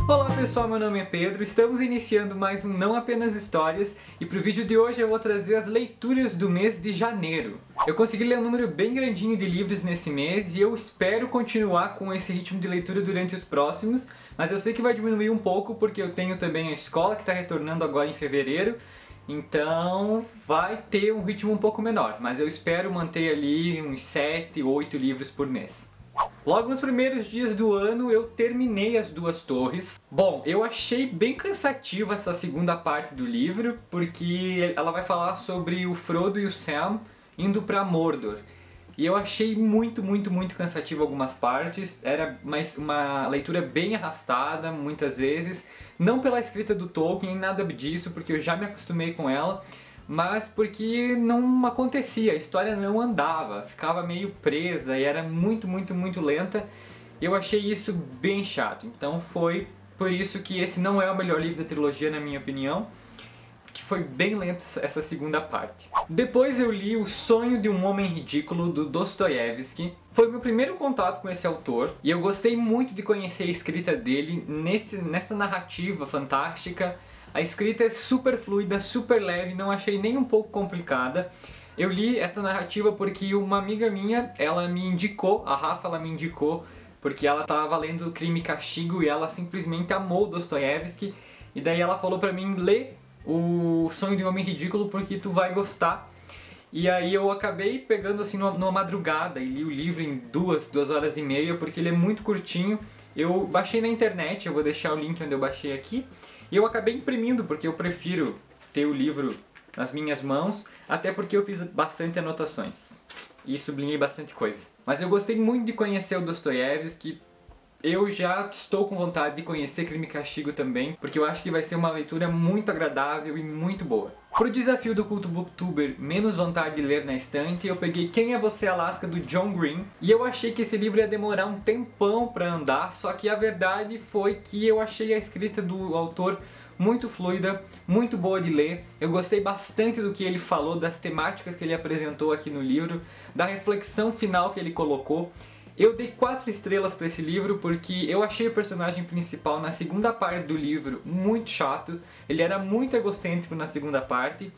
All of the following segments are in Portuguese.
Olá pessoal, meu nome é Pedro, estamos iniciando mais um Não Apenas Histórias e para o vídeo de hoje eu vou trazer as leituras do mês de janeiro. Eu consegui ler um número bem grandinho de livros nesse mês e eu espero continuar com esse ritmo de leitura durante os próximos, mas eu sei que vai diminuir um pouco porque eu tenho também a escola que está retornando agora em fevereiro, então vai ter um ritmo um pouco menor, mas eu espero manter ali uns 7, 8 livros por mês. Logo nos primeiros dias do ano eu terminei As Duas Torres. Bom, eu achei bem cansativa essa segunda parte do livro, porque ela vai falar sobre o Frodo e o Sam indo pra Mordor. E eu achei muito cansativo algumas partes, era uma leitura bem arrastada muitas vezes, não pela escrita do Tolkien, nada disso, porque eu já me acostumei com ela, mas porque não acontecia, a história não andava, ficava meio presa e era muito lenta. Eu achei isso bem chato, então foi por isso que esse não é o melhor livro da trilogia na minha opinião, que foi bem lenta essa segunda parte. Depois eu li O Sonho de um Homem Ridículo, do Dostoiévski. Foi meu primeiro contato com esse autor e eu gostei muito de conhecer a escrita dele nessa narrativa fantástica. A escrita é super fluida, super leve, não achei nem um pouco complicada. Eu li essa narrativa porque uma amiga minha, ela me indicou, a Rafa, ela me indicou, porque ela estava lendo Crime e Castigo e ela simplesmente amou Dostoiévski. E daí ela falou pra mim, lê O Sonho de um Homem Ridículo porque tu vai gostar. E aí eu acabei pegando assim numa madrugada e li o livro em 2 horas e meia, porque ele é muito curtinho. Eu baixei na internet, eu vou deixar o link onde eu baixei aqui. E eu acabei imprimindo, porque eu prefiro ter o livro nas minhas mãos, até porque eu fiz bastante anotações e sublinhei bastante coisa. Mas eu gostei muito de conhecer o Dostoiévski. Eu já estou com vontade de conhecer Crime e Castigo também, porque eu acho que vai ser uma leitura muito agradável e muito boa. Pro desafio do Culto Booktuber menos vontade de ler na estante, eu peguei Quem é Você, Alaska, do John Green, e eu achei que esse livro ia demorar um tempão pra andar, só que a verdade foi que eu achei a escrita do autor muito fluida, muito boa de ler. Eu gostei bastante do que ele falou, das temáticas que ele apresentou aqui no livro, da reflexão final que ele colocou. Eu dei 4 estrelas para esse livro porque eu achei o personagem principal na segunda parte do livro muito chato, ele era muito egocêntrico na segunda parte,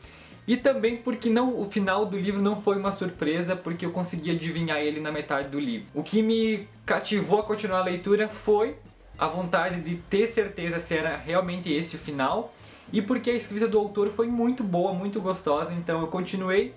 e também porque o final do livro não foi uma surpresa, porque eu consegui adivinhar ele na metade do livro. O que me cativou a continuar a leitura foi a vontade de ter certeza se era realmente esse o final, e porque a escrita do autor foi muito boa, muito gostosa, então eu continuei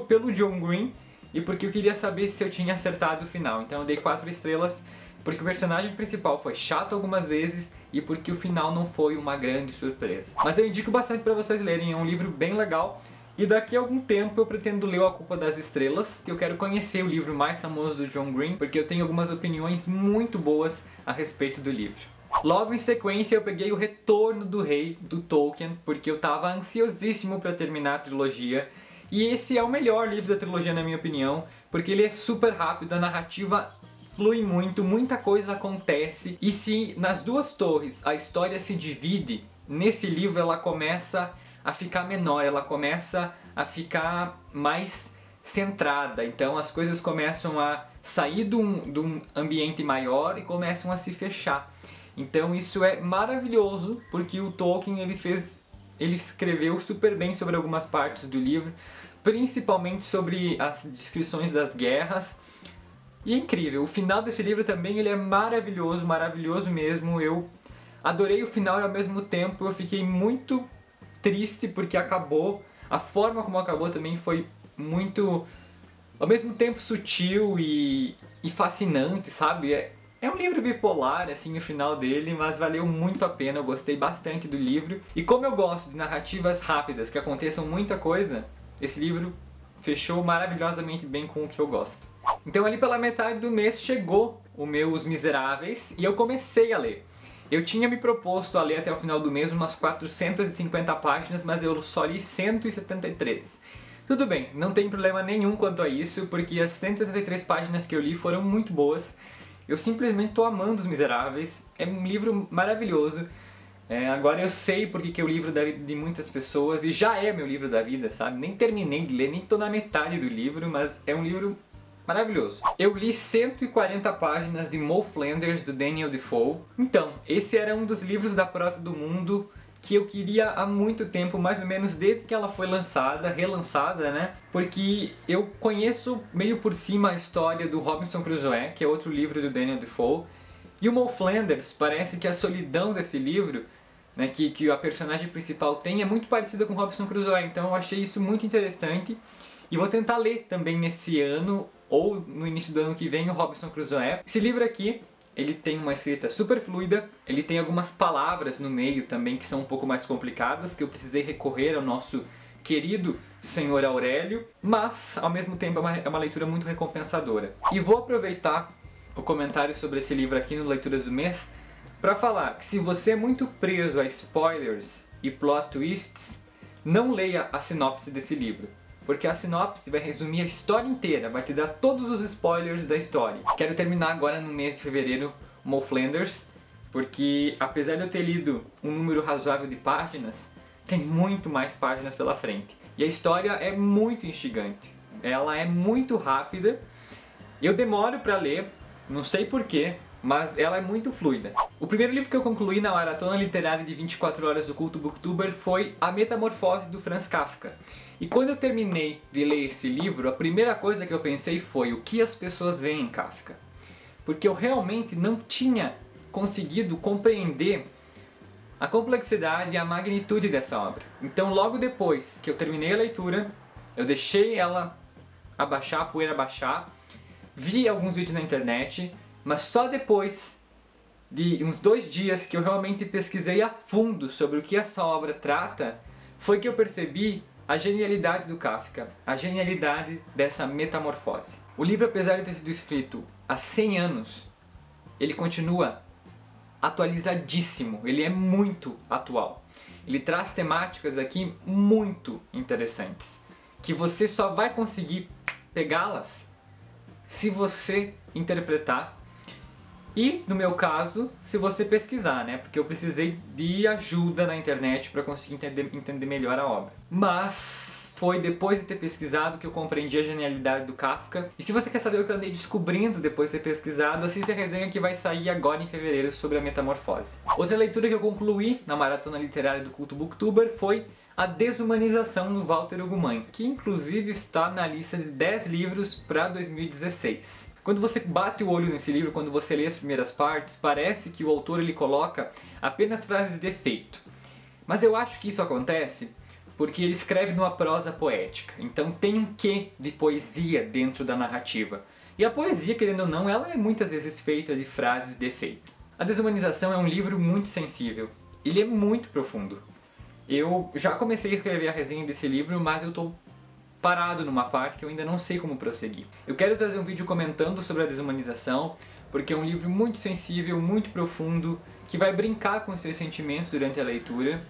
pelo John Green, e porque eu queria saber se eu tinha acertado o final. Então eu dei 4 estrelas, porque o personagem principal foi chato algumas vezes e porque o final não foi uma grande surpresa. Mas eu indico bastante para vocês lerem, é um livro bem legal. E daqui a algum tempo eu pretendo ler A Culpa das Estrelas, que eu quero conhecer o livro mais famoso do John Green, porque eu tenho algumas opiniões muito boas a respeito do livro. Logo em sequência eu peguei O Retorno do Rei, do Tolkien, porque eu estava ansiosíssimo para terminar a trilogia. E esse é o melhor livro da trilogia na minha opinião, porque ele é super rápido, a narrativa flui muito, muita coisa acontece. E se nas Duas Torres a história se divide, nesse livro ela começa a ficar menor, ela começa a ficar mais centrada. Então as coisas começam a sair de um ambiente maior e começam a se fechar. Então isso é maravilhoso, porque o Tolkien ele escreveu super bem sobre algumas partes do livro, principalmente sobre as descrições das guerras. E é incrível, o final desse livro também ele é maravilhoso, maravilhoso mesmo. Eu adorei o final e ao mesmo tempo eu fiquei muito triste porque acabou. A forma como acabou também foi muito, ao mesmo tempo sutil e fascinante, sabe? É um livro bipolar, assim, o final dele, mas valeu muito a pena, eu gostei bastante do livro. E como eu gosto de narrativas rápidas, que aconteçam muita coisa, esse livro fechou maravilhosamente bem com o que eu gosto. Então ali pela metade do mês chegou o meu Os Miseráveis e eu comecei a ler. Eu tinha me proposto a ler até o final do mês umas 450 páginas, mas eu só li 173. Tudo bem, não tem problema nenhum quanto a isso, porque as 173 páginas que eu li foram muito boas. Eu simplesmente estou amando Os Miseráveis, é um livro maravilhoso. Agora eu sei porque que é o livro da vida de muitas pessoas, e já é meu livro da vida, sabe? Nem terminei de ler, nem estou na metade do livro, mas é um livro Maravilhoso. Eu li 140 páginas de Mo Flanders, do Daniel Defoe. Então, esse era um dos livros da prosa do mundo que eu queria há muito tempo, mais ou menos desde que ela foi lançada, relançada, né? Porque eu conheço meio por cima a história do Robinson Crusoe, que é outro livro do Daniel Defoe. E o Mo Flanders, parece que a solidão desse livro, né, que a personagem principal tem, é muito parecida com Robinson Crusoe. Então eu achei isso muito interessante. E vou tentar ler também nesse ano, ou no início do ano que vem, o Robinson Crusoe. Esse livro aqui, ele tem uma escrita super fluida, ele tem algumas palavras no meio também que são um pouco mais complicadas, que eu precisei recorrer ao nosso querido senhor Aurélio, mas ao mesmo tempo é uma leitura muito recompensadora. E vou aproveitar o comentário sobre esse livro aqui no Leituras do Mês para falar que se você é muito preso a spoilers e plot twists, não leia a sinopse desse livro. Porque a sinopse vai resumir a história inteira, vai te dar todos os spoilers da história. Quero terminar agora no mês de fevereiro Mo Flanders, porque apesar de eu ter lido um número razoável de páginas, tem muito mais páginas pela frente. E a história é muito instigante, ela é muito rápida, eu demoro para ler, não sei porquê, mas ela é muito fluida. O primeiro livro que eu concluí na maratona literária de 24 horas do Culto Booktuber foi A Metamorfose, do Franz Kafka. E quando eu terminei de ler esse livro, a primeira coisa que eu pensei foi o que as pessoas veem em Kafka. Porque eu realmente não tinha conseguido compreender a complexidade e a magnitude dessa obra. Então logo depois que eu terminei a leitura, eu deixei ela abaixar, a poeira abaixar, vi alguns vídeos na internet, mas só depois de uns 2 dias que eu realmente pesquisei a fundo sobre o que essa obra trata, foi que eu percebi a genialidade do Kafka, a genialidade dessa metamorfose. O livro, apesar de ter sido escrito há 100 anos, ele continua atualizadíssimo, ele é muito atual. Ele traz temáticas aqui muito interessantes, que você só vai conseguir pegá-las se você interpretar e, no meu caso, se você pesquisar, né? Porque eu precisei de ajuda na internet para conseguir entender melhor a obra. Mas foi depois de ter pesquisado que eu compreendi a genialidade do Kafka. E se você quer saber o que eu andei descobrindo depois de ter pesquisado, assista a resenha que vai sair agora em fevereiro sobre a Metamorfose. Outra leitura que eu concluí na maratona literária do Culto Booktuber foi A Desumanização, do Walter Hugo Mãe, que inclusive está na lista de 10 livros para 2016. Quando você bate o olho nesse livro, quando você lê as primeiras partes, parece que o autor ele coloca apenas frases de efeito. Mas eu acho que isso acontece porque ele escreve numa prosa poética. Então tem um quê de poesia dentro da narrativa. E a poesia, querendo ou não, ela é muitas vezes feita de frases de efeito. A Desumanização é um livro muito sensível. Ele é muito profundo. Eu já comecei a escrever a resenha desse livro, mas eu estou parado numa parte que eu ainda não sei como prosseguir. Eu quero trazer um vídeo comentando sobre a Desumanização, porque é um livro muito sensível, muito profundo, que vai brincar com os seus sentimentos durante a leitura.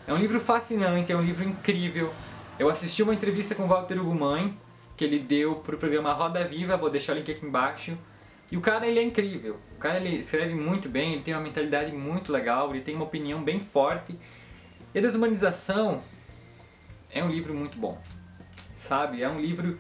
É um livro fascinante, é um livro incrível. Eu assisti uma entrevista com o Walter Hugo Mãe, que ele deu para o programa Roda Viva, vou deixar o link aqui embaixo. E o cara, ele é incrível. O cara, ele escreve muito bem, ele tem uma mentalidade muito legal, ele tem uma opinião bem forte. E a Desumanização é um livro muito bom. Sabe? É um livro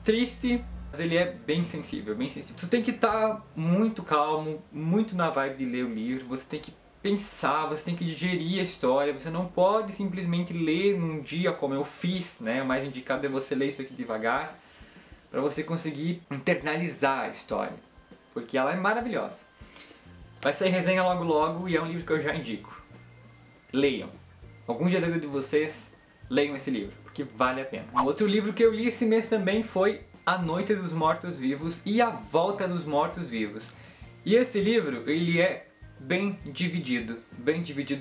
triste, mas ele é bem sensível, bem sensível. Você tem que estar muito calmo, muito na vibe de ler o livro, você tem que pensar, você tem que digerir a história, você não pode simplesmente ler num dia como eu fiz, né? O mais indicado é você ler isso aqui devagar, para você conseguir internalizar a história, porque ela é maravilhosa. Vai sair resenha logo logo e é um livro que eu já indico. Leiam. Algum dia da vida de vocês, leiam esse livro, porque vale a pena. Um outro livro que eu li esse mês também foi A Noite dos Mortos-Vivos e A Volta dos Mortos-Vivos. E esse livro, ele é bem dividido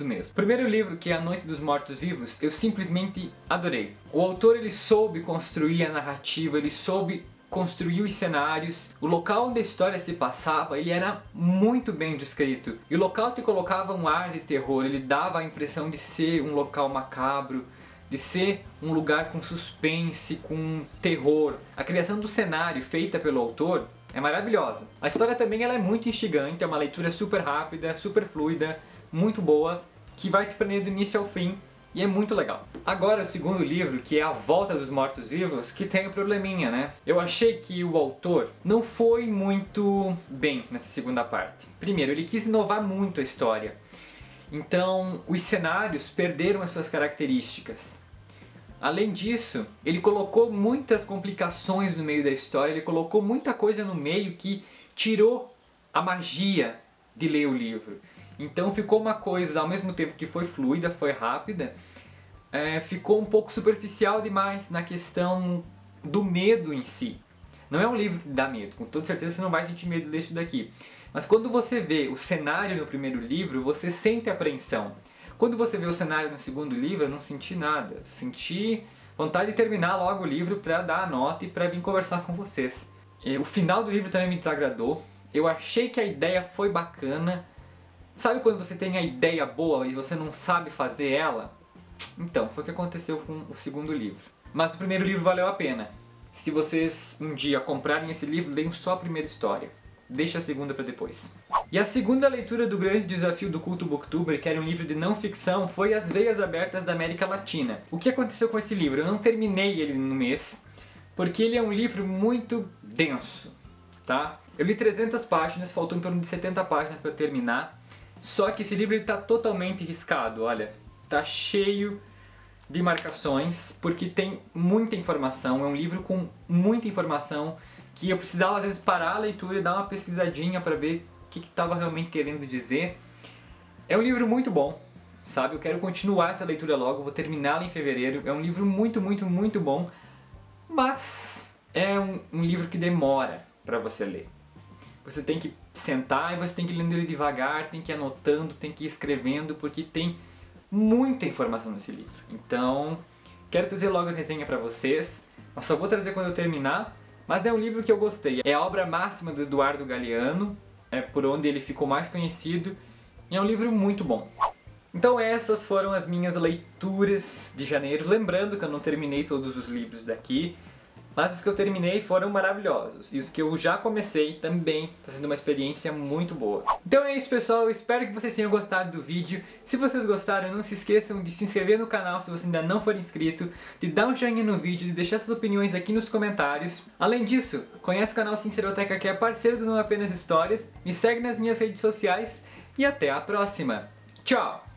mesmo. O primeiro livro, que é A Noite dos Mortos-Vivos, eu simplesmente adorei. O autor, ele soube construir a narrativa, ele soube construir os cenários. O local onde a história se passava, ele era muito bem descrito. E o local te colocava um ar de terror, ele dava a impressão de ser um local macabro, de ser um lugar com suspense, com terror. A criação do cenário feita pelo autor é maravilhosa. A história também ela é muito instigante, é uma leitura super rápida, super fluida, muito boa, que vai te prender do início ao fim E é muito legal. Agora o segundo livro, que é A Volta dos Mortos-Vivos, que tem um probleminha, né? Eu achei que o autor não foi muito bem nessa segunda parte. Primeiro, ele quis inovar muito a história. Então, os cenários perderam as suas características. Além disso, ele colocou muitas complicações no meio da história, ele colocou muita coisa no meio que tirou a magia de ler o livro. Então ficou uma coisa, ao mesmo tempo que foi fluida, foi rápida, ficou um pouco superficial demais na questão do medo em si. Não é um livro que dá medo, com toda certeza você não vai sentir medo de ler isso daqui. Mas quando você vê o cenário no primeiro livro, você sente apreensão. Quando você vê o cenário no segundo livro, eu não senti nada. Senti vontade de terminar logo o livro para dar a nota e para vir conversar com vocês. O final do livro também me desagradou. Eu achei que a ideia foi bacana. Sabe quando você tem a ideia boa e você não sabe fazer ela? Então, foi o que aconteceu com o segundo livro. Mas o primeiro livro valeu a pena. Se vocês um dia comprarem esse livro, leiam só a primeira história. Deixa a segunda para depois. E a segunda leitura do grande desafio do Culto Booktuber, que era um livro de não ficção, foi As Veias Abertas da América Latina. O que aconteceu com esse livro? Eu não terminei ele no mês, porque ele é um livro muito denso, tá? Eu li 300 páginas, faltou em torno de 70 páginas para terminar, só que esse livro está totalmente riscado, olha, tá cheio de marcações, porque tem muita informação, é um livro com muita informação, que eu precisava às vezes parar a leitura e dar uma pesquisadinha para ver o que estava realmente querendo dizer. É um livro muito bom, sabe? Eu quero continuar essa leitura logo, vou terminá-la em fevereiro. É um livro muito, muito, muito bom, mas é um livro que demora para você ler. Você tem que sentar e você tem que ir lendo ele devagar, tem que ir anotando, tem que ir escrevendo, porque tem muita informação nesse livro. Então, quero trazer logo a resenha para vocês, mas só vou trazer quando eu terminar. Mas é um livro que eu gostei. É a obra máxima do Eduardo Galeano, é por onde ele ficou mais conhecido, e é um livro muito bom. Então essas foram as minhas leituras de janeiro. Lembrando que eu não terminei todos os livros daqui, mas os que eu terminei foram maravilhosos. E os que eu já comecei também está sendo uma experiência muito boa. Então é isso, pessoal. Eu espero que vocês tenham gostado do vídeo. Se vocês gostaram, não se esqueçam de se inscrever no canal se você ainda não for inscrito, de dar um joinha no vídeo, de deixar suas opiniões aqui nos comentários. Além disso, conhece o canal Sinceroteca, que é parceiro do Não Apenas Histórias. Me segue nas minhas redes sociais e até a próxima. Tchau!